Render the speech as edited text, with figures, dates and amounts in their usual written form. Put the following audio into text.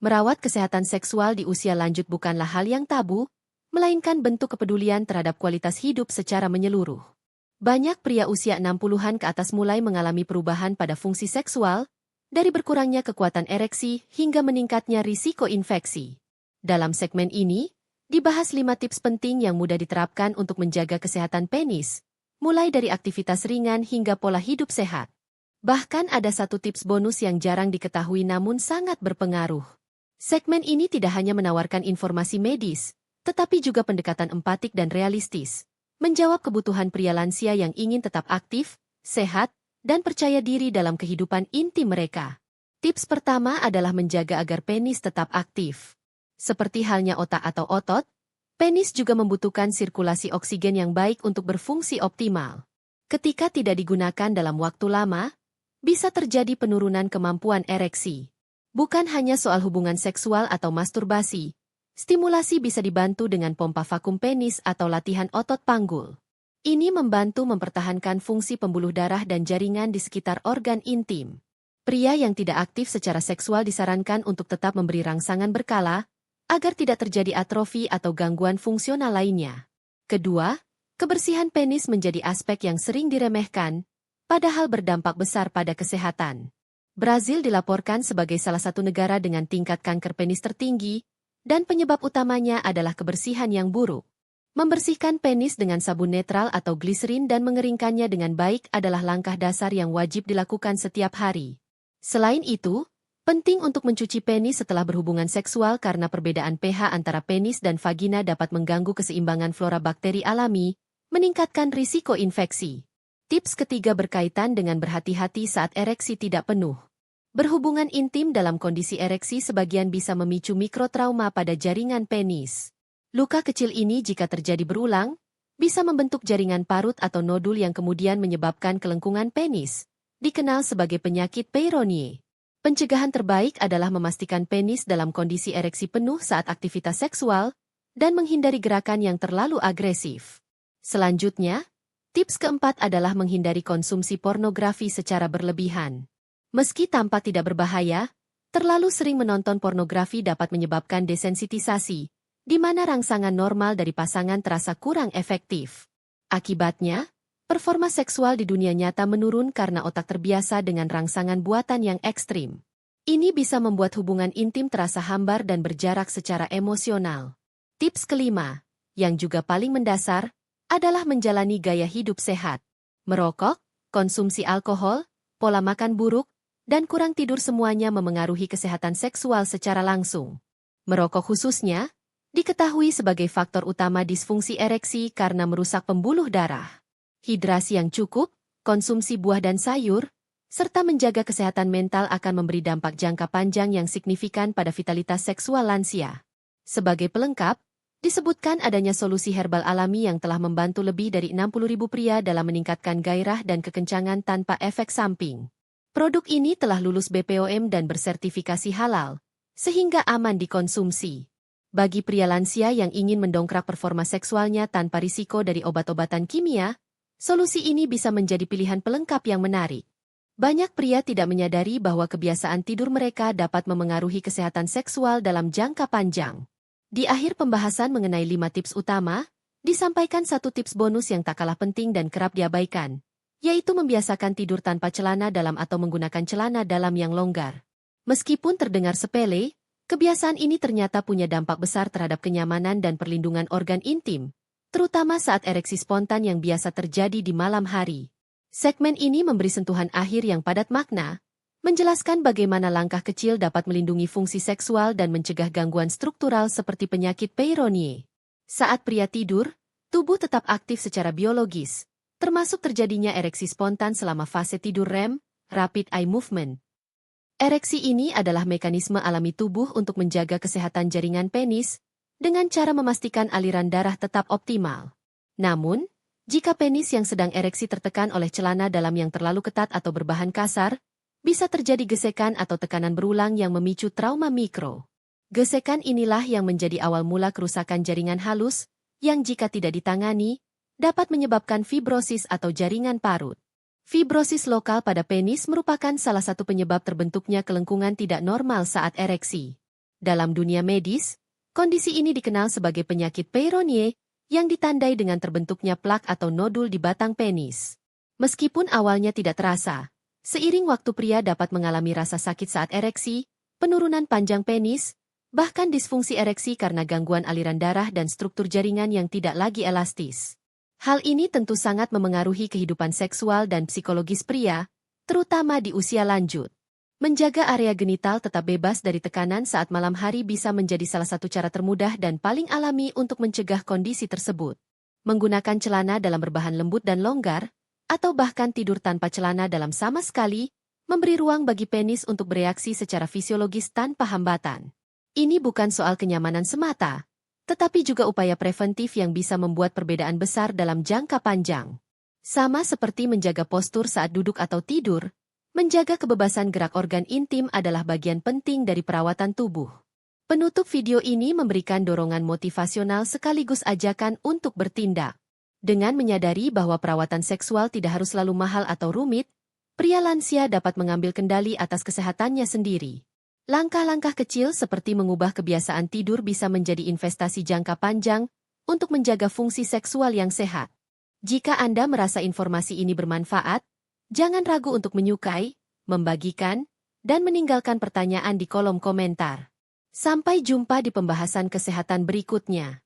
Merawat kesehatan seksual di usia lanjut bukanlah hal yang tabu, melainkan bentuk kepedulian terhadap kualitas hidup secara menyeluruh. Banyak pria usia 60-an ke atas mulai mengalami perubahan pada fungsi seksual, dari berkurangnya kekuatan ereksi hingga meningkatnya risiko infeksi. Dalam segmen ini, dibahas 5 tips penting yang mudah diterapkan untuk menjaga kesehatan penis, mulai dari aktivitas ringan hingga pola hidup sehat. Bahkan ada satu tips bonus yang jarang diketahui namun sangat berpengaruh. Segmen ini tidak hanya menawarkan informasi medis, tetapi juga pendekatan empatik dan realistis, menjawab kebutuhan pria lansia yang ingin tetap aktif, sehat, dan percaya diri dalam kehidupan intim mereka. Tips pertama adalah menjaga agar penis tetap aktif. Seperti halnya otak atau otot, penis juga membutuhkan sirkulasi oksigen yang baik untuk berfungsi optimal. Ketika tidak digunakan dalam waktu lama, bisa terjadi penurunan kemampuan ereksi. Bukan hanya soal hubungan seksual atau masturbasi, stimulasi bisa dibantu dengan pompa vakum penis atau latihan otot panggul. Ini membantu mempertahankan fungsi pembuluh darah dan jaringan di sekitar organ intim. Pria yang tidak aktif secara seksual disarankan untuk tetap memberi rangsangan berkala, agar tidak terjadi atrofi atau gangguan fungsional lainnya. Kedua, kebersihan penis menjadi aspek yang sering diremehkan, padahal berdampak besar pada kesehatan. Brazil dilaporkan sebagai salah satu negara dengan tingkat kanker penis tertinggi, dan penyebab utamanya adalah kebersihan yang buruk. Membersihkan penis dengan sabun netral atau gliserin dan mengeringkannya dengan baik adalah langkah dasar yang wajib dilakukan setiap hari. Selain itu, penting untuk mencuci penis setelah berhubungan seksual karena perbedaan pH antara penis dan vagina dapat mengganggu keseimbangan flora bakteri alami, meningkatkan risiko infeksi. Tips ketiga berkaitan dengan berhati-hati saat ereksi tidak penuh. Berhubungan intim dalam kondisi ereksi sebagian bisa memicu mikrotrauma pada jaringan penis. Luka kecil ini jika terjadi berulang, bisa membentuk jaringan parut atau nodul yang kemudian menyebabkan kelengkungan penis, dikenal sebagai penyakit Peyronie. Pencegahan terbaik adalah memastikan penis dalam kondisi ereksi penuh saat aktivitas seksual, dan menghindari gerakan yang terlalu agresif. Selanjutnya, tips keempat adalah menghindari konsumsi pornografi secara berlebihan. Meski tampak tidak berbahaya, terlalu sering menonton pornografi dapat menyebabkan desensitisasi, di mana rangsangan normal dari pasangan terasa kurang efektif. Akibatnya, performa seksual di dunia nyata menurun karena otak terbiasa dengan rangsangan buatan yang ekstrim. Ini bisa membuat hubungan intim terasa hambar dan berjarak secara emosional. Tips kelima, yang juga paling mendasar, adalah menjalani gaya hidup sehat. Merokok, konsumsi alkohol, pola makan buruk, dan kurang tidur semuanya memengaruhi kesehatan seksual secara langsung. Merokok khususnya, diketahui sebagai faktor utama disfungsi ereksi karena merusak pembuluh darah. Hidrasi yang cukup, konsumsi buah dan sayur, serta menjaga kesehatan mental akan memberi dampak jangka panjang yang signifikan pada vitalitas seksual lansia. Sebagai pelengkap, disebutkan adanya solusi herbal alami yang telah membantu lebih dari 60.000 pria dalam meningkatkan gairah dan kekencangan tanpa efek samping. Produk ini telah lulus BPOM dan bersertifikasi halal, sehingga aman dikonsumsi. Bagi pria lansia yang ingin mendongkrak performa seksualnya tanpa risiko dari obat-obatan kimia, solusi ini bisa menjadi pilihan pelengkap yang menarik. Banyak pria tidak menyadari bahwa kebiasaan tidur mereka dapat memengaruhi kesehatan seksual dalam jangka panjang. Di akhir pembahasan mengenai 5 tips utama, disampaikan satu tips bonus yang tak kalah penting dan kerap diabaikan, yaitu membiasakan tidur tanpa celana dalam atau menggunakan celana dalam yang longgar. Meskipun terdengar sepele, kebiasaan ini ternyata punya dampak besar terhadap kenyamanan dan perlindungan organ intim, terutama saat ereksi spontan yang biasa terjadi di malam hari. Segmen ini memberi sentuhan akhir yang padat makna, menjelaskan bagaimana langkah kecil dapat melindungi fungsi seksual dan mencegah gangguan struktural seperti penyakit Peyronie. Saat pria tidur, tubuh tetap aktif secara biologis, termasuk terjadinya ereksi spontan selama fase tidur REM, Rapid Eye Movement. Ereksi ini adalah mekanisme alami tubuh untuk menjaga kesehatan jaringan penis, dengan cara memastikan aliran darah tetap optimal. Namun, jika penis yang sedang ereksi tertekan oleh celana dalam yang terlalu ketat atau berbahan kasar, bisa terjadi gesekan atau tekanan berulang yang memicu trauma mikro. Gesekan inilah yang menjadi awal mula kerusakan jaringan halus, yang jika tidak ditangani, dapat menyebabkan fibrosis atau jaringan parut. Fibrosis lokal pada penis merupakan salah satu penyebab terbentuknya kelengkungan tidak normal saat ereksi. Dalam dunia medis, kondisi ini dikenal sebagai penyakit Peyronie, yang ditandai dengan terbentuknya plak atau nodul di batang penis. Meskipun awalnya tidak terasa, seiring waktu pria dapat mengalami rasa sakit saat ereksi, penurunan panjang penis, bahkan disfungsi ereksi karena gangguan aliran darah dan struktur jaringan yang tidak lagi elastis. Hal ini tentu sangat memengaruhi kehidupan seksual dan psikologis pria, terutama di usia lanjut. Menjaga area genital tetap bebas dari tekanan saat malam hari bisa menjadi salah satu cara termudah dan paling alami untuk mencegah kondisi tersebut. Menggunakan celana dalam berbahan lembut dan longgar, atau bahkan tidur tanpa celana dalam sama sekali, memberi ruang bagi penis untuk bereaksi secara fisiologis tanpa hambatan. Ini bukan soal kenyamanan semata, tetapi juga upaya preventif yang bisa membuat perbedaan besar dalam jangka panjang. Sama seperti menjaga postur saat duduk atau tidur, menjaga kebebasan gerak organ intim adalah bagian penting dari perawatan tubuh. Penutup video ini memberikan dorongan motivasional sekaligus ajakan untuk bertindak. Dengan menyadari bahwa perawatan seksual tidak harus selalu mahal atau rumit, pria lansia dapat mengambil kendali atas kesehatannya sendiri. Langkah-langkah kecil seperti mengubah kebiasaan tidur bisa menjadi investasi jangka panjang untuk menjaga fungsi seksual yang sehat. Jika Anda merasa informasi ini bermanfaat, jangan ragu untuk menyukai, membagikan, dan meninggalkan pertanyaan di kolom komentar. Sampai jumpa di pembahasan kesehatan berikutnya.